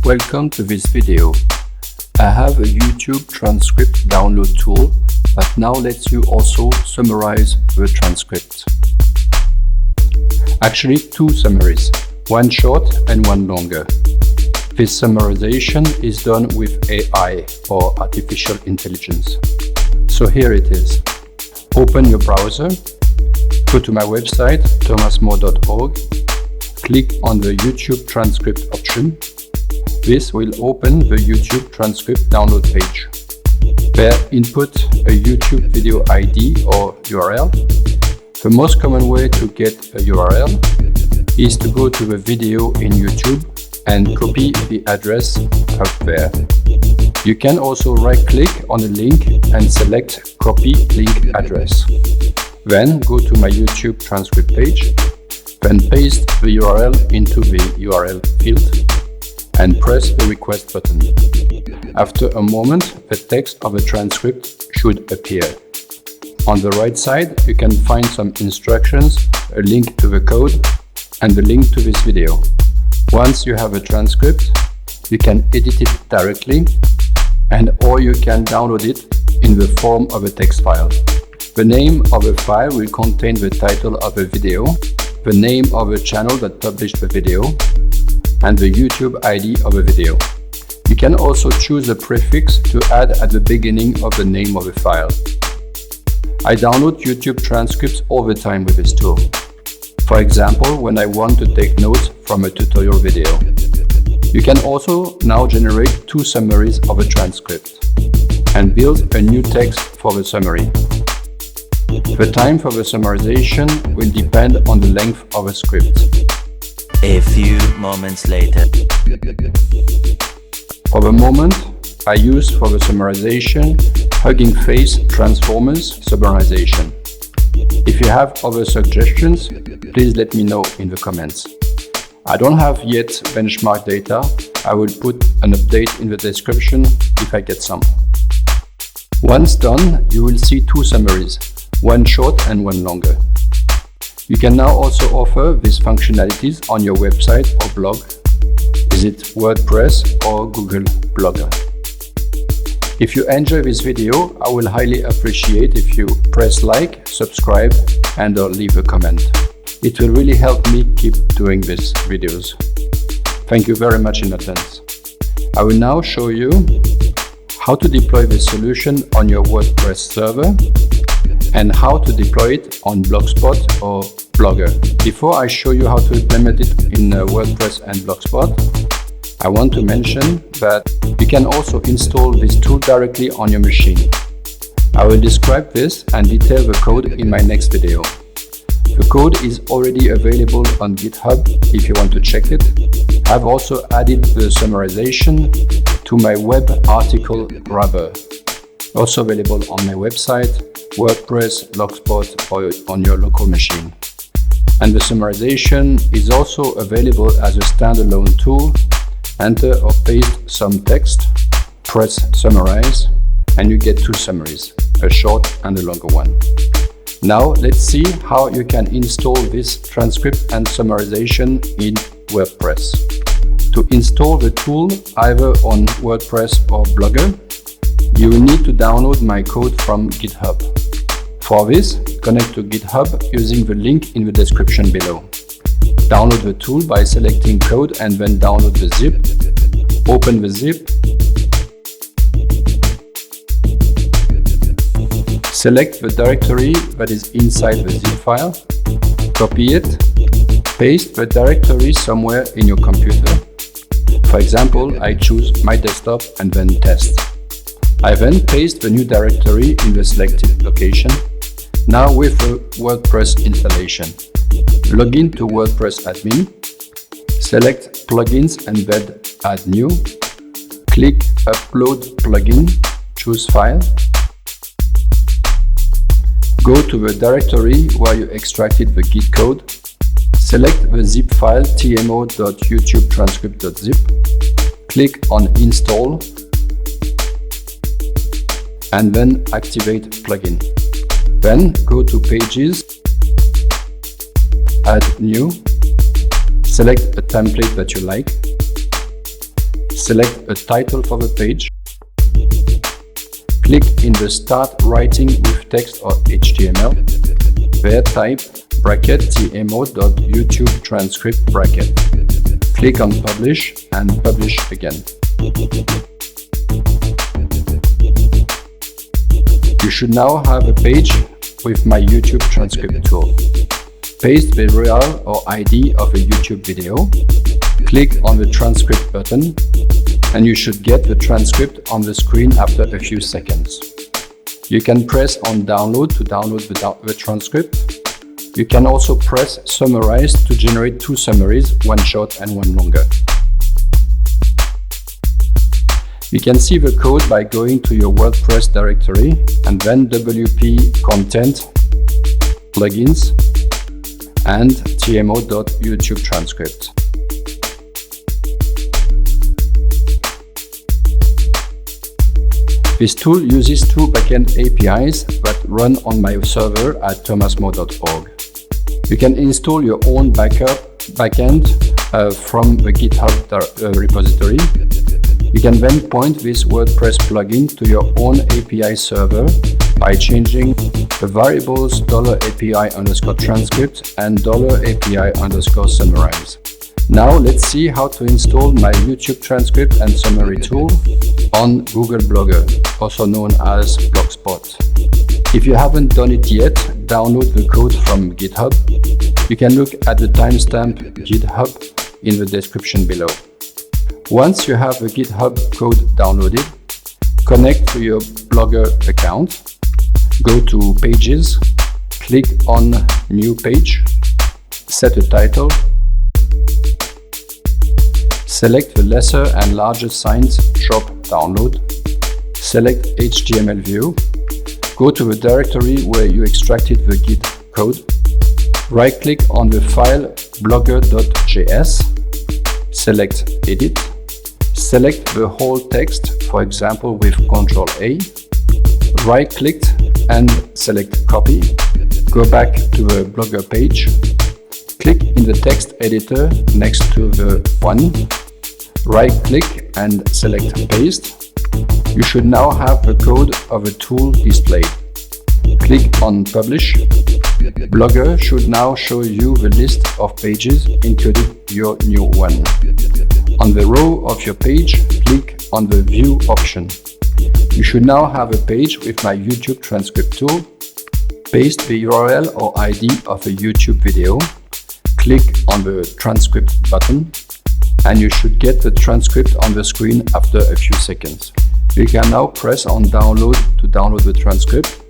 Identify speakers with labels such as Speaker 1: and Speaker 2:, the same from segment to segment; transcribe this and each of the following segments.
Speaker 1: Welcome to this video. I have a YouTube transcript download tool that now lets you also summarize the transcript. Actually, two summaries, one short and one longer. This summarization is done with AI or artificial intelligence. So here it is. Open your browser, go to my website thomasmore.org, click on the YouTube transcript option. This will open the YouTube transcript download page. There, input a YouTube video ID or URL. The most common way to get a URL is to go to the video in YouTube and copy the address up there. You can also right-click on a link and select Copy Link Address. Then go to my YouTube transcript page, then paste the URL into the URL field and press the request button. After a moment, the text of the transcript should appear. On the right side, you can find some instructions, a link to the code, and the link to this video. Once you have a transcript, you can edit it directly, or you can download it in the form of a text file. The name of the file will contain the title of the video, the name of the channel that published the video, and the YouTube ID of the video. You can also choose a prefix to add at the beginning of the name of the file. I download YouTube transcripts all the time with this tool. For example, when I want to take notes from a tutorial video. You can also now generate two summaries of a transcript and build a new text for the summary. The time for the summarization will depend on the length of a script.
Speaker 2: A few moments later.
Speaker 1: For the moment, I use for the summarization Hugging Face Transformers summarization. If you have other suggestions, please let me know in the comments. I don't have yet benchmark data. I will put an update in the description if I get some. Once done, you will see two summaries, one short and one longer. You can now also offer these functionalities on your website or blog. Is it Wordpress or Google Blogger? If you enjoy this video, I will highly appreciate if you press like, subscribe, and or leave a comment. It will really help me keep doing these videos. Thank you very much in advance. I will now show you how to deploy this solution on your WordPress server and how to deploy it on Blogspot or Blogger. Before I show you how to implement it in WordPress and Blogspot, I want to mention that you can also install this tool directly on your machine. I will describe this and detail the code in my next video. The code is already available on GitHub if you want to check it. I've also added the summarization to my web article grabber, also available on my website, WordPress, Blogspot, or on your local machine. And the summarization is also available as a standalone tool. Enter or paste some text, press summarize, and you get two summaries, a short and a longer one. Now let's see how you can install this transcript and summarization in WordPress. To install the tool either on WordPress or Blogger, you will need to download my code from GitHub. For this, connect to GitHub using the link in the description below. Download the tool by selecting code and then download the zip. Open the zip. Select the directory that is inside the zip file. Copy it. Paste the directory somewhere in your computer. For example, I choose my desktop and then test. I then paste the new directory in the selected location. Now with the WordPress installation. Log in to WordPress admin. Select plugins and then add new. Click upload plugin. Choose file. Go to the directory where you extracted the Git code. Select the zip file tmo.youtubetranscript.zip. Click on install and then activate plugin. Then go to pages, add new, select a template that you like, select a title for the page, click in the Start Writing with Text or HTML, there type bracket tmo.youtube transcript bracket. Click on Publish and publish again. You should now have a page with my YouTube transcript tool. Paste the URL or ID of a YouTube video, click on the transcript button, and you should get the transcript on the screen after a few seconds. You can press on Download to download the transcript. You can also press Summarize to generate two summaries, one short and one longer. You can see the code by going to your WordPress directory and then WP Content, Plugins, and tmo.youtube transcript. This tool uses two backend APIs that run on my server at thomasmo.org. You can install your own backend from the GitHub repository. You can then point this WordPress plugin to your own API server by changing the variables $API_transcript and $API_summarize. Now let's see how to install my YouTube transcript and summary tool on Google Blogger, also known as Blogspot. If you haven't done it yet, download the code from GitHub. You can look at the timestamp GitHub in the description below. Once you have the GitHub code downloaded, connect to your Blogger account, go to Pages, click on New Page, set a title, select the lesser and larger signs drop download, select HTML view, go to the directory where you extracted the Git code, right-click on the file blogger.js, select Edit, select the whole text, for example with Ctrl-A, right-click and select Copy, go back to the Blogger page, click in the text editor next to the one, right-click and select Paste. You should now have the code of a tool displayed. Click on Publish. Blogger should now show you the list of pages, including your new one. On the row of your page, click on the View option. You should now have a page with my YouTube transcript tool. Paste the URL or ID of a YouTube video. Click on the Transcript button, and you should get the transcript on the screen after a few seconds. You can now press on Download to download the transcript.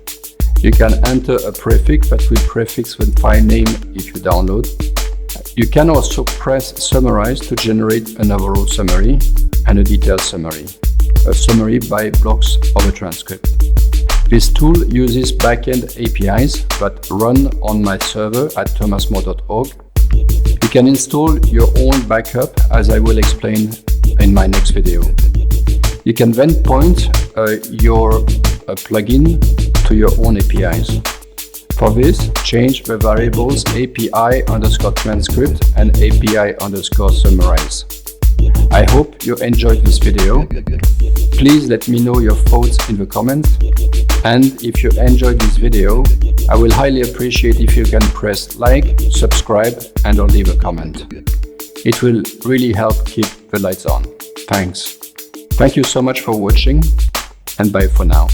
Speaker 1: You can enter a prefix that will prefix the file name if you download. You can also press Summarize to generate an overall summary and a detailed summary, a summary by blocks of a transcript. This tool uses backend APIs that run on my server at thomasmo.org. You can install your own backup, as I will explain in my next video. You can then point your plugin to your own APIs. For this, change the variables API_transcript and API_summarize. I hope you enjoyed this video. Please let me know your thoughts in the comments. And if you enjoyed this video, I will highly appreciate if you can press like, subscribe, and or leave a comment. It will really help keep the lights on. Thanks. Thank you so much for watching, and bye for now.